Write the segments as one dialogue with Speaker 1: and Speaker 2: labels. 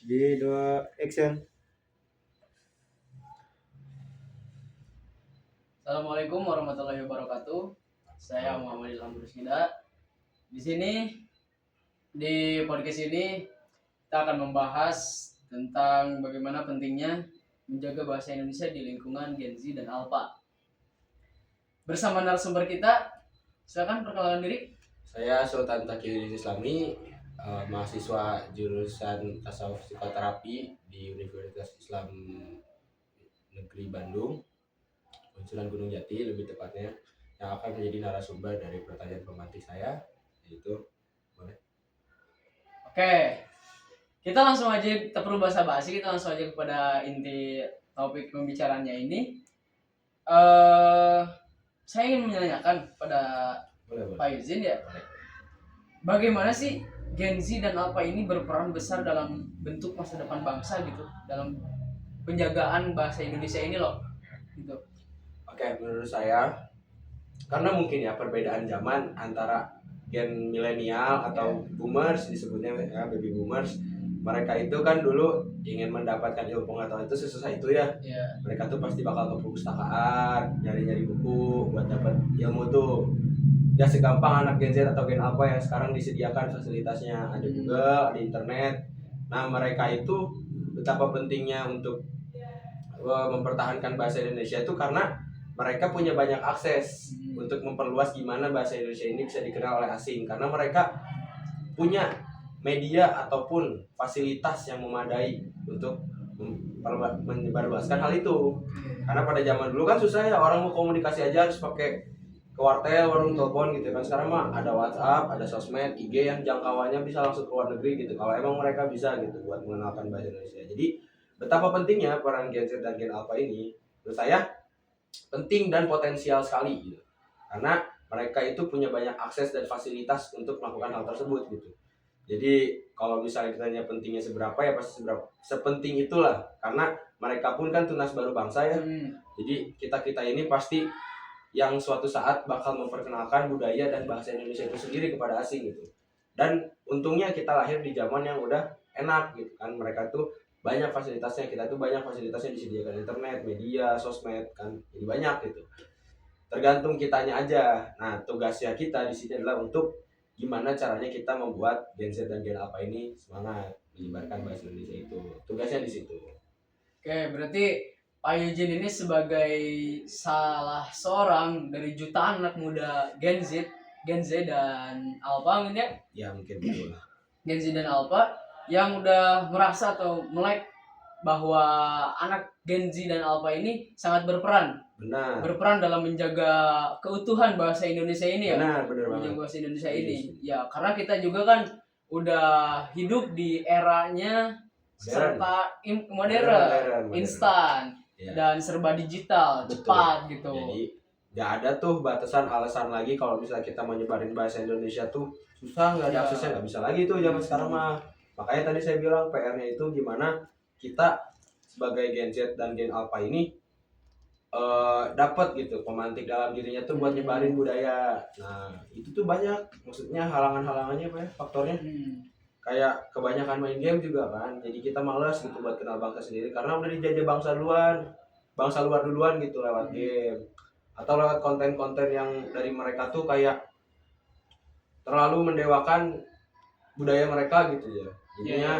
Speaker 1: Di dua action.
Speaker 2: Assalamualaikum warahmatullahi wabarakatuh. Saya Muhammad Ilham Rusida. Di sini di podcast ini kita akan membahas tentang bagaimana pentingnya menjaga bahasa Indonesia di lingkungan Gen Z dan Alpha. Bersama narasumber kita, silakan perkenalkan diri.
Speaker 3: Saya Sultan Taqiyuddin Islami, mahasiswa jurusan Tasawuf Psikoterapi di Universitas Islam Negeri Bandung, Unsuran Gunung Jati lebih tepatnya, yang akan menjadi narasumber dari pertanyaan pemantik saya, yaitu boleh.
Speaker 2: Oke, kita langsung aja, kita perlu basa-basi, kita langsung aja kepada inti topik pembicaraannya ini. Saya ingin menanyakan pada
Speaker 3: Boleh.
Speaker 2: Pak Yuzin ya, bagaimana sih Gen Z dan Alpha ini berperan besar dalam bentuk masa depan bangsa gitu, dalam penjagaan bahasa Indonesia ini loh, gitu.
Speaker 3: Oke, menurut saya, karena mungkin ya perbedaan zaman antara gen milenial atau boomers disebutnya ya, baby boomers, mereka itu kan dulu ingin mendapatkan ilmu pengetahuan itu sesusah itu ya. Mereka tuh pasti bakal ke perpustakaan, nyari-nyari buku buat dapat ilmu tuh. Ya segampang anak Gen Z atau Gen Alpha yang sekarang disediakan fasilitasnya, ada Google, ada internet. Nah, mereka itu betapa pentingnya untuk mempertahankan bahasa Indonesia itu karena mereka punya banyak akses untuk memperluas gimana bahasa Indonesia ini bisa dikenal oleh asing, karena mereka punya media ataupun fasilitas yang memadai untuk menyebarluaskan hal itu. Karena pada zaman dulu kan susah ya, orang mau komunikasi aja harus pakai ke wartel, warung telepon gitu kan. Sekarang mah ada WhatsApp, ada sosmed, IG yang jangkauannya bisa langsung ke luar negeri gitu. Kalau emang mereka bisa gitu buat mengenalkan bahasa Indonesia. Jadi betapa pentingnya peran Gen Z dan Gen Alpha ini, menurut saya penting dan potensial sekali gitu. Karena mereka itu punya banyak akses dan fasilitas untuk melakukan hal tersebut gitu. Jadi kalau misalnya kita tanya pentingnya seberapa, ya pasti sepenting itulah, karena mereka pun kan tunas baru bangsa ya. Jadi kita ini pasti yang suatu saat bakal memperkenalkan budaya dan bahasa Indonesia itu sendiri kepada asing gitu. Dan untungnya kita lahir di zaman yang udah enak gitu kan. Mereka tuh banyak fasilitasnya, kita tuh banyak fasilitasnya disediakan internet, media, sosmed kan. Jadi banyak gitu. Tergantung kitanya aja. Nah, tugasnya kita di sini adalah untuk gimana caranya kita membuat Gen Z dan Gen Alpha ini semangat menyebarkan bahasa Indonesia itu. Tugasnya di situ.
Speaker 2: Oke, berarti Pak Yujin ini sebagai salah seorang dari jutaan anak muda Gen Z dan Alpha mungkin ya?
Speaker 3: Ya mungkin betul.
Speaker 2: Gen Z dan Alpha yang udah merasa atau melek bahwa anak Gen Z dan Alpha ini sangat berperan.
Speaker 3: Benar.
Speaker 2: Berperan dalam menjaga keutuhan bahasa Indonesia ini ya.
Speaker 3: Benar banget.
Speaker 2: Menjaga bahasa Indonesia ini. Ya, karena kita juga kan udah hidup di eranya serta modern, instan, ya, dan serba digital, betul, cepat gitu.
Speaker 3: Jadi nggak ada tuh batasan alasan lagi kalau misalnya kita mau nyebarin bahasa Indonesia tuh susah, nggak ada aksesnya, nggak bisa lagi tuh zaman sekarang mah. Makanya tadi saya bilang PR-nya itu gimana kita sebagai Gen Z dan Gen Alpha ini dapat gitu pemantik dalam dirinya tuh buat nyebarin budaya. Nah itu tuh banyak, maksudnya halangan-halangannya apa ya, faktornya. Kayak kebanyakan main game juga kan, jadi kita malas gitu buat kenal bangsa sendiri karena udah dijajah bangsa luar duluan gitu lewat game atau lewat konten-konten yang dari mereka tuh kayak terlalu mendewakan budaya mereka gitu ya. Jadinya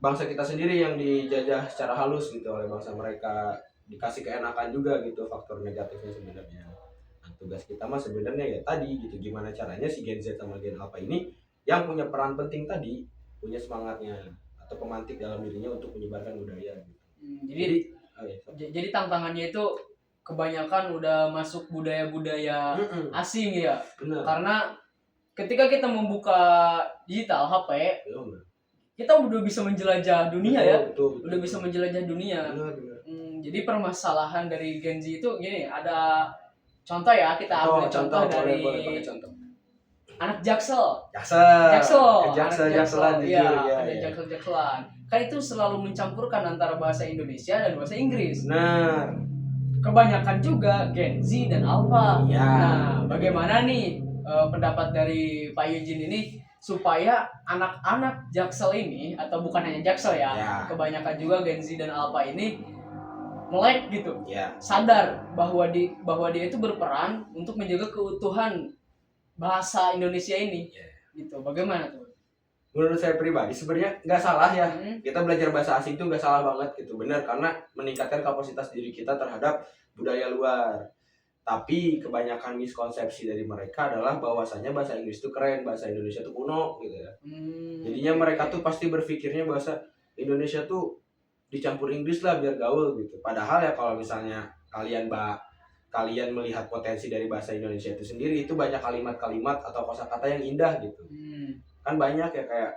Speaker 3: bangsa kita sendiri yang dijajah secara halus gitu oleh bangsa mereka, dikasih keenakan juga gitu, faktor negatifnya sebenarnya. Nah, tugas kita mah sebenarnya ya tadi gitu, gimana caranya si Gen Z sama Gen Alpha ini yang punya peran penting tadi, punya semangatnya atau pemantik dalam dirinya untuk menyebarkan budaya gitu.
Speaker 2: Jadi tantangannya itu kebanyakan udah masuk budaya-budaya asing ya. Bener. Karena ketika kita membuka digital HP, kita udah bisa menjelajah dunia, betul. Udah bisa menjelajah dunia. Bener. Jadi permasalahan dari Gen Z itu gini, ada contoh ya, kita ambil contoh dari boleh contoh. Anak Jaksel.
Speaker 3: Jakselan
Speaker 2: ya. Jakselan. Kan itu selalu mencampurkan antara bahasa Indonesia dan bahasa Inggris.
Speaker 3: Nah,
Speaker 2: kebanyakan juga Gen Z dan Alpha.
Speaker 3: Ya.
Speaker 2: Nah, bagaimana nih pendapat dari Pak Yujin ini supaya anak-anak Jaksel ini, atau bukan hanya Jaksel ya,
Speaker 3: Ya.
Speaker 2: kebanyakan juga Gen Z dan Alpha ini melek gitu,
Speaker 3: Ya.
Speaker 2: sadar bahwa dia itu berperan untuk menjaga keutuhan bahasa Indonesia ini.
Speaker 3: Ya.
Speaker 2: Gitu. Bagaimana tuh?
Speaker 3: Menurut saya pribadi sebenarnya nggak salah ya,
Speaker 2: Hmm.
Speaker 3: kita belajar bahasa asing itu nggak salah banget gitu, benar, karena meningkatkan kapasitas diri kita terhadap budaya luar. Tapi kebanyakan miskonsepsi dari mereka adalah bahwasanya bahasa Inggris itu keren, bahasa Indonesia itu kuno gitu ya. Jadinya mereka tuh pasti berpikirnya bahasa Indonesia tuh dicampur Inggris lah biar gaul gitu. Padahal ya kalau misalnya kalian melihat potensi dari bahasa Indonesia itu sendiri, itu banyak kalimat-kalimat atau kosakata yang indah gitu. Kan banyak ya kayak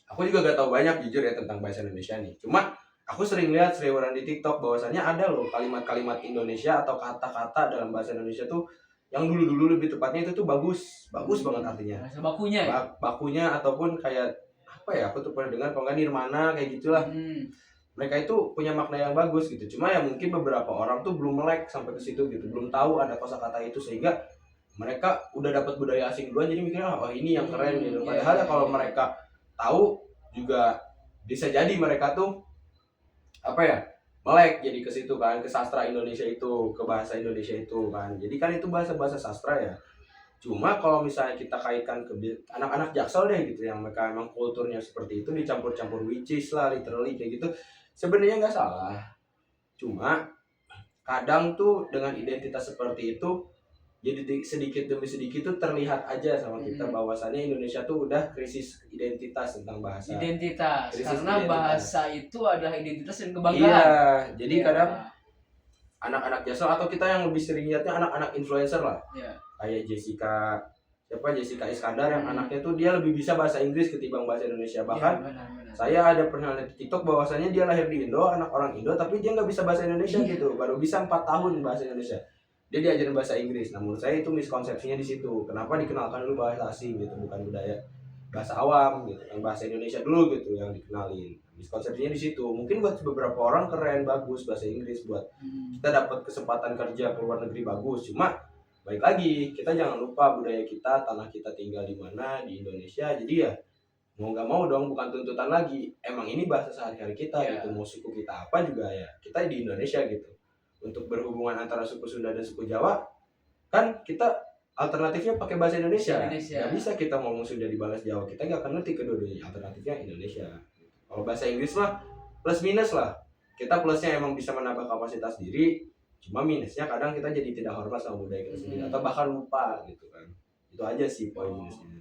Speaker 3: aku juga gak tahu banyak jujur ya tentang bahasa Indonesia nih. Cuma aku sering lihat seliweran di TikTok bahwasannya ada loh kalimat-kalimat Indonesia atau kata-kata dalam bahasa Indonesia tuh yang dulu lebih tepatnya itu tuh bagus banget artinya.
Speaker 2: Bahasa bakunya ya?
Speaker 3: Bakunya ataupun kayak apa ya, aku tuh pernah dengar kalau nggak nirmana kayak gitulah. Mereka itu punya makna yang bagus gitu. Cuma ya mungkin beberapa orang tuh belum melek sampai ke situ gitu, belum tahu ada kosakata itu sehingga mereka udah dapat budaya asing duluan jadi mikirnya oh ini yang keren gitu. Padahal ya kalau mereka tahu juga bisa jadi mereka tuh apa ya, melek jadi ke situ kan, ke sastra Indonesia itu, ke bahasa Indonesia itu kan. Jadi kan itu bahasa sastra ya. Cuma kalau misalnya kita kaitkan ke anak-anak Jaksel deh gitu, yang mereka emang kulturnya seperti itu dicampur-campur witches lah, literally kayak gitu, sebenarnya nggak salah. Cuma kadang tuh dengan identitas seperti itu jadi sedikit demi sedikit tuh terlihat aja sama kita bahwasannya Indonesia tuh udah krisis identitas tentang bahasa.
Speaker 2: Identitas.
Speaker 3: Krisis
Speaker 2: karena
Speaker 3: identitas.
Speaker 2: Bahasa itu adalah identitas dan kebanggaan.
Speaker 3: Iya, jadi kadang anak-anak Jaksel atau kita yang lebih sering lihatnya anak-anak influencer lah. Kayak Jessica Iskandar yang anaknya tuh dia lebih bisa bahasa Inggris ketimbang bahasa Indonesia. Bahkan
Speaker 2: benar.
Speaker 3: saya ada pernah lihat di TikTok bahwasannya dia lahir di Indo, anak orang Indo, tapi dia nggak bisa bahasa Indonesia gitu, baru bisa 4 tahun bahasa Indonesia. Dia diajarin bahasa Inggris. Nah, menurut saya itu miskonsepsinya di situ. Kenapa dikenalkan dulu bahasa asing gitu, bukan budaya bahasa awam gitu, yang bahasa Indonesia dulu gitu yang dikenalin. Miskonsepsinya di situ. Mungkin buat beberapa orang keren, bagus bahasa Inggris, buat kita dapat kesempatan kerja ke luar negeri bagus. Cuma balik lagi, kita jangan lupa budaya kita, tanah kita tinggal di mana, di Indonesia. Jadi ya mau nggak mau dong, bukan tuntutan lagi. Emang ini bahasa sehari-hari kita gitu. Mau suku kita apa juga ya, kita di Indonesia gitu. Untuk berhubungan antara suku Sunda dan suku Jawa, kan kita alternatifnya pakai bahasa Indonesia. Nggak bisa kita ngomong Sunda dibalas Jawa, kita nggak akan ngerti kedua-duanya. Alternatifnya Indonesia. Kalau bahasa Inggris mah plus minus lah. Kita plusnya emang bisa menambah kapasitas diri, cuma minusnya kadang kita jadi tidak hormat sama budaya kita sendiri atau bahkan lupa gitu kan. Itu aja sih poin minusnya.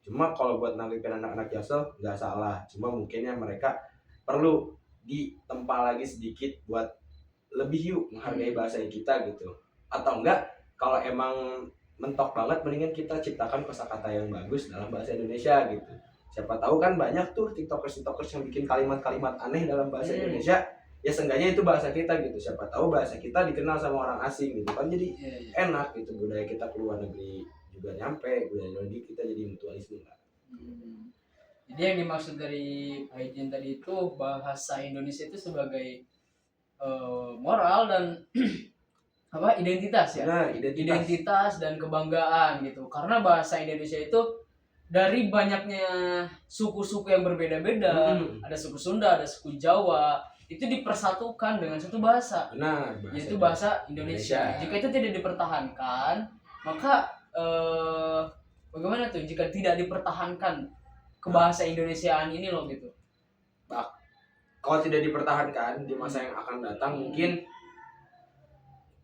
Speaker 3: Cuma kalau buat nanggepin anak-anak Jaksel nggak salah, cuma mungkinnya mereka perlu ditempa lagi sedikit buat lebih yuk menghargai bahasa kita gitu. Atau enggak, kalau emang mentok banget mendingan kita ciptakan kosakata yang bagus dalam bahasa Indonesia gitu. Siapa tahu kan banyak tuh tiktokers yang bikin kalimat-kalimat aneh dalam bahasa Indonesia. Ya seenggaknya itu bahasa kita gitu. Siapa tahu bahasa kita dikenal sama orang asing gitu kan, jadi enak gitu, budaya kita keluar negeri juga nyampe, budaya Indonesia kita jadi mutualisme kan.
Speaker 2: Jadi yang dimaksud dari Pak Ijin tadi itu bahasa Indonesia itu sebagai moral dan identitas ya.
Speaker 3: Benar,
Speaker 2: identitas dan kebanggaan gitu. Karena bahasa Indonesia itu dari banyaknya suku-suku yang berbeda-beda, ada suku Sunda, ada suku Jawa, itu dipersatukan dengan satu bahasa.
Speaker 3: Benar,
Speaker 2: yaitu bahasa Indonesia. Jika itu tidak dipertahankan, maka bagaimana tuh jika tidak dipertahankan kebahasa Indonesiaan ini loh gitu.
Speaker 3: Kalau tidak dipertahankan di masa yang akan datang, mungkin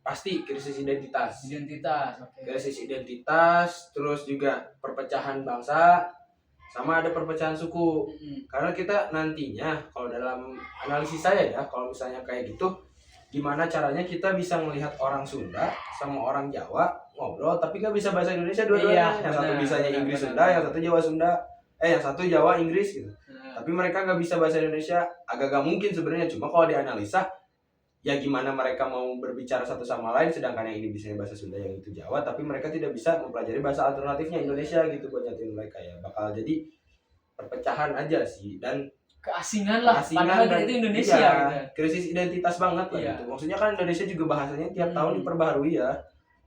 Speaker 3: pasti krisis identitas. Krisis identitas, terus juga perpecahan bangsa, sama ada perpecahan suku. Karena kita nantinya, kalau dalam analisis saya ya, kalau misalnya kayak gitu, gimana caranya kita bisa melihat orang Sunda sama orang Jawa ngobrol tapi nggak bisa bahasa Indonesia dua-duanya. Yang satu bisanya Inggris Sunda, yang satu Jawa Sunda, yang satu Jawa Inggris gitu. Tapi mereka nggak bisa bahasa Indonesia, agak-agak mungkin sebenarnya. Cuma kalau dianalisa, ya gimana mereka mau berbicara satu sama lain, sedangkan yang ini bisa bahasa Sunda, yang itu Jawa, tapi mereka tidak bisa mempelajari bahasa alternatifnya Indonesia gitu buat nyatuin mereka ya. Bakal jadi perpecahan aja sih, dan
Speaker 2: keasingan lah, padahal kan itu Indonesia gitu.
Speaker 3: Krisis identitas banget lah gitu. Maksudnya kan Indonesia juga bahasanya tiap tahun diperbaharui ya.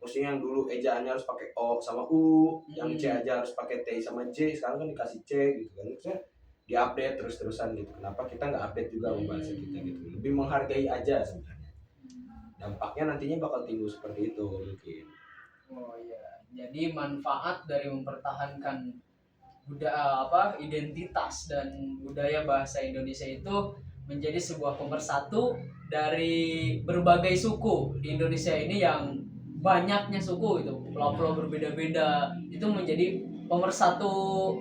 Speaker 3: Maksudnya yang dulu ejaannya harus pakai O sama U, yang C aja harus pakai T sama J, sekarang kan dikasih C gitu kan. Maksudnya diupdate terus-terusan gitu. Kenapa kita nggak update juga bahasa kita gitu? Lebih menghargai aja sebenarnya. Dampaknya nantinya bakal timbul seperti itu mungkin.
Speaker 2: Oh iya. Jadi manfaat dari mempertahankan identitas dan budaya bahasa Indonesia itu menjadi sebuah pemersatu dari berbagai suku di Indonesia ini yang banyaknya suku itu, pulau-pulau berbeda-beda, itu menjadi pemersatu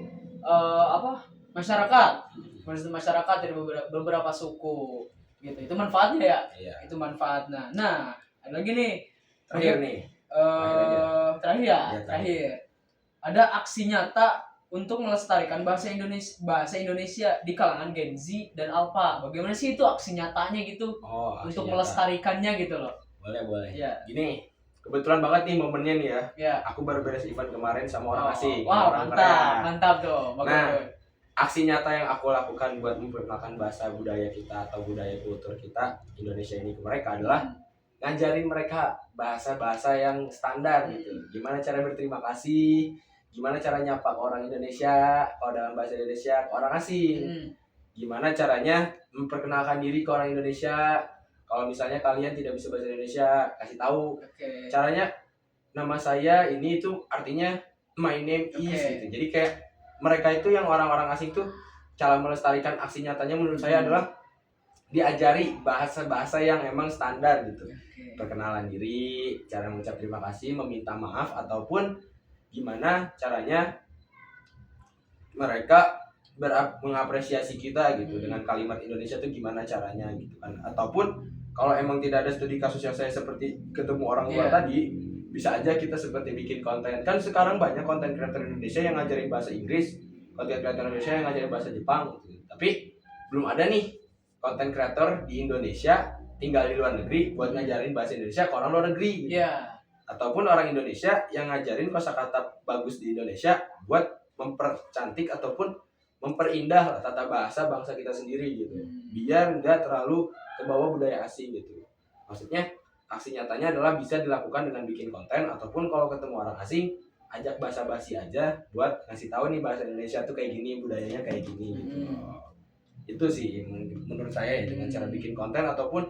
Speaker 2: masyarakat dari beberapa suku gitu. Itu manfaatnya ya.
Speaker 3: Iya.
Speaker 2: Itu manfaatnya. Nah, ada lagi nih
Speaker 3: Terakhir.
Speaker 2: Terakhir. Ada aksi nyata untuk melestarikan bahasa Indonesia di kalangan Gen Z dan Alpha. Bagaimana sih itu aksi nyatanya gitu? Untuk nyata. Melestarikannya gitu loh.
Speaker 3: Boleh.
Speaker 2: Ya.
Speaker 3: Gini, kebetulan banget nih momennya nih ya.
Speaker 2: Ya.
Speaker 3: Aku baru beres event kemarin sama orang asing.
Speaker 2: Wah,
Speaker 3: orang
Speaker 2: mantap tuh. Bagus.
Speaker 3: Nah, aksi nyata yang aku lakukan buat memperkenalkan bahasa budaya kita atau budaya kultur kita Indonesia ini ke mereka adalah ngajarin mereka bahasa-bahasa yang standar gitu. Gimana cara berterima kasih, gimana cara nyapa ke orang Indonesia, kalau dalam bahasa Indonesia ke orang asing. Gimana caranya memperkenalkan diri ke orang Indonesia. Kalau misalnya kalian tidak bisa bahasa Indonesia, kasih tahu. Caranya nama saya ini itu artinya my name is gitu. Jadi kayak mereka itu yang orang-orang asing tuh cara melestarikan aksi nyatanya menurut saya adalah diajari bahasa-bahasa yang emang standar gitu. Perkenalan diri, cara mengucap terima kasih, meminta maaf, ataupun gimana caranya mereka mengapresiasi kita gitu dengan kalimat Indonesia tuh gimana caranya gitu kan. Ataupun kalau emang tidak ada studi kasus yang saya seperti ketemu orang luar tadi, bisa aja kita seperti bikin konten. Kan sekarang banyak konten kreator Indonesia yang ngajarin bahasa Inggris, konten kreator Indonesia yang ngajarin bahasa Jepang gitu. Tapi belum ada nih konten kreator di Indonesia tinggal di luar negeri buat ngajarin bahasa Indonesia ke orang luar negeri gitu. Ataupun orang Indonesia yang ngajarin kosakata bagus di Indonesia buat mempercantik ataupun memperindah tata bahasa bangsa kita sendiri gitu. Biar nggak terlalu kebawa budaya asing gitu. Maksudnya aksi nyatanya adalah bisa dilakukan dengan bikin konten, ataupun kalau ketemu orang asing ajak basa-basi aja buat ngasih tahu nih bahasa Indonesia tuh kayak gini, budayanya kayak gini gitu. Itu sih menurut saya ya, dengan cara bikin konten, ataupun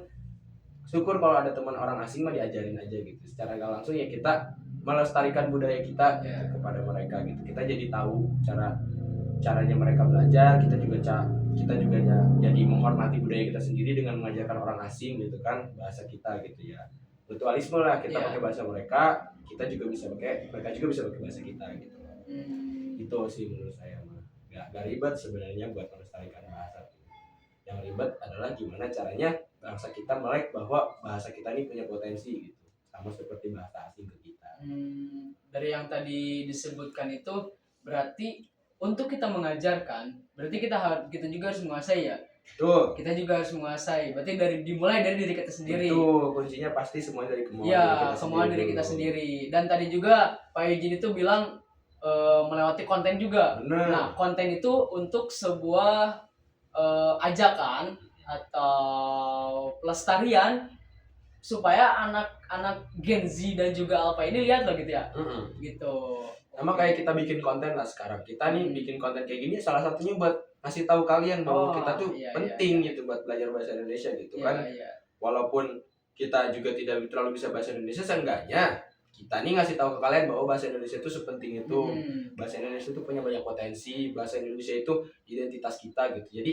Speaker 3: syukur kalau ada teman orang asing mah diajarin aja gitu. Secara nggak langsung ya kita melestarikan budaya kita gitu, kepada mereka gitu. Kita jadi tahu caranya mereka belajar, kita juga jadi menghormati budaya kita sendiri dengan mengajarkan orang asing gitu kan bahasa kita gitu ya. Mutualisme lah, kita pakai bahasa mereka, mereka juga bisa pakai bahasa kita gitu. Itu sih menurut saya mah. Gak ribet sebenarnya buat melestarikan bahasa. Yang ribet adalah gimana caranya bangsa kita melek bahwa bahasa kita ini punya potensi gitu, sama seperti bahasa asing ke kita.
Speaker 2: Dari yang tadi disebutkan itu berarti untuk kita mengajarkan, berarti kita juga harus menguasai ya.
Speaker 3: Tuh.
Speaker 2: Kita juga harus menguasai. Berarti dimulai dari diri kita sendiri.
Speaker 3: Itu kuncinya pasti semua dari kemauan
Speaker 2: diri kita sendiri. Dan tadi juga Pak Eugene itu bilang melewati konten juga.
Speaker 3: Bener.
Speaker 2: Nah, konten itu untuk sebuah ajakan atau pelestarian supaya anak-anak Gen Z dan juga Alpha ini lihat loh gitu ya. Gitu.
Speaker 3: Sama kayak kita bikin konten lah sekarang. Kita nih bikin konten kayak gini salah satunya buat ngasih tahu kalian bahwa kita tuh penting gitu buat belajar bahasa Indonesia gitu kan. Walaupun kita juga tidak terlalu bisa bahasa Indonesia, seenggaknya kita nih ngasih tahu ke kalian bahwa bahasa Indonesia itu sepenting itu. Bahasa Indonesia itu punya banyak potensi, bahasa Indonesia itu identitas kita gitu. Jadi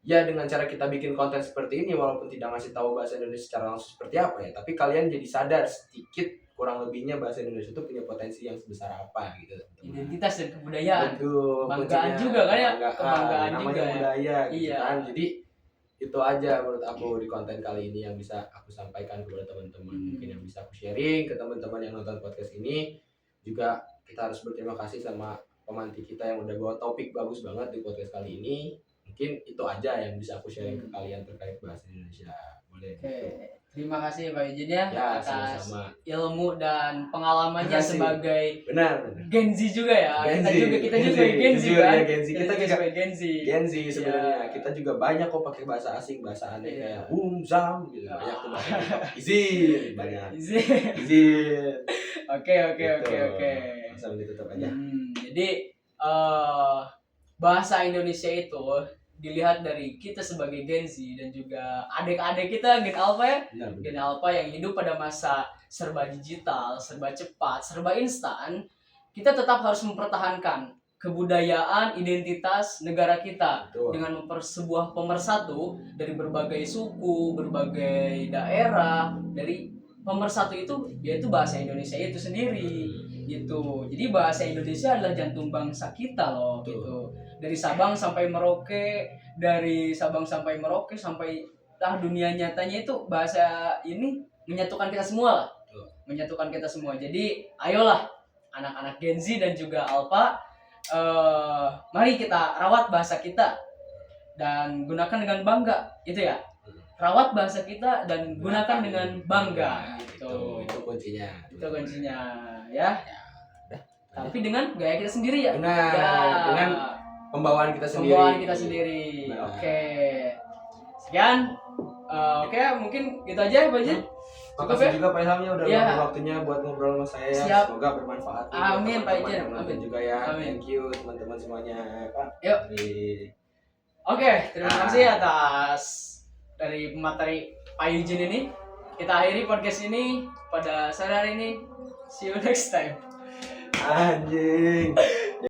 Speaker 3: ya dengan cara kita bikin konten seperti ini, walaupun tidak ngasih tahu bahasa Indonesia secara langsung seperti apa ya, tapi kalian jadi sadar sedikit kurang lebihnya bahasa Indonesia itu punya potensi yang sebesar apa gitu.
Speaker 2: Identitas dan kebudayaan.
Speaker 3: Betul.
Speaker 2: Kebanggaan juga kan ya.
Speaker 3: Kebanggaan juga. Namanya budaya gitu
Speaker 2: iya.
Speaker 3: kan. Jadi itu aja menurut aku di konten kali ini yang bisa aku sampaikan kepada teman-teman. Mungkin yang bisa aku sharing ke teman-teman yang nonton podcast ini. Juga kita harus berterima kasih sama pemantik kita yang udah bawa topik bagus banget di podcast kali ini. mungkin itu aja yang bisa aku sharing ke kalian terkait bahasa Indonesia. Boleh.
Speaker 2: Oke. Terima kasih Pak Ijin ya atas
Speaker 3: sama-sama.
Speaker 2: ilmu dan pengalamannya
Speaker 3: Makasih.
Speaker 2: sebagai
Speaker 3: Benar.
Speaker 2: Gen Z juga ya.
Speaker 3: Gen Z.
Speaker 2: Kita juga Gen Z
Speaker 3: Jujur
Speaker 2: kan.
Speaker 3: ya, Gen Z. Kita juga
Speaker 2: sebagai Gen Z.
Speaker 3: Gen Z sebenarnya.
Speaker 2: Iya.
Speaker 3: Kita juga banyak kok pakai bahasa asing, bahasa aneh
Speaker 2: Iya.
Speaker 3: kayak zam gitu. Banyak tuh bahasa izin, banyak. Izin.
Speaker 2: Oke.
Speaker 3: Gitu. Langsung ditutup aja.
Speaker 2: Jadi bahasa Indonesia itu dilihat dari kita sebagai Gen Z dan juga adik-adik kita Gen Alpha ya.
Speaker 3: Benar.
Speaker 2: Gen Alpha yang hidup pada masa serba digital, serba cepat, serba instan, kita tetap harus mempertahankan kebudayaan, identitas negara kita.
Speaker 3: Betul.
Speaker 2: Dengan sebuah pemersatu dari berbagai suku, berbagai daerah, dari pemersatu itu yaitu bahasa Indonesia itu sendiri gitu. Jadi bahasa Indonesia adalah jantung bangsa kita loh.
Speaker 3: Betul.
Speaker 2: Gitu. Dari Sabang sampai Merauke, sampai dunia nyatanya itu bahasa ini menyatukan kita semua lah. Menyatukan kita semua. Jadi ayolah anak-anak Gen Z dan juga Alpha, mari kita rawat bahasa kita dan gunakan dengan bangga, itu ya. Rawat bahasa kita dan gunakan dengan bangga. Gitu.
Speaker 3: Itu kuncinya.
Speaker 2: Itu kuncinya ya. Tapi dengan gaya kita sendiri ya.
Speaker 3: Benar.
Speaker 2: Ya.
Speaker 3: Dengan pembawaan kita sendiri.
Speaker 2: Pembawaan kita sendiri.
Speaker 3: Nah.
Speaker 2: Oke. Sekian. Oke, mungkin gitu aja Pak Ijin.
Speaker 3: Makasih juga Pak Ilhamnya udah
Speaker 2: Ya.
Speaker 3: luangin waktunya buat ngobrol sama saya.
Speaker 2: Siap.
Speaker 3: Semoga bermanfaat.
Speaker 2: Amin, Pak Ijin.
Speaker 3: Amin juga ya.
Speaker 2: Amin.
Speaker 3: Thank you teman-teman semuanya, Pak.
Speaker 2: Yuk. Oke, terima kasih atas dari pemateri Pak Ijin ini. Kita akhiri podcast ini pada sore hari ini. See you next time.
Speaker 3: Anjing.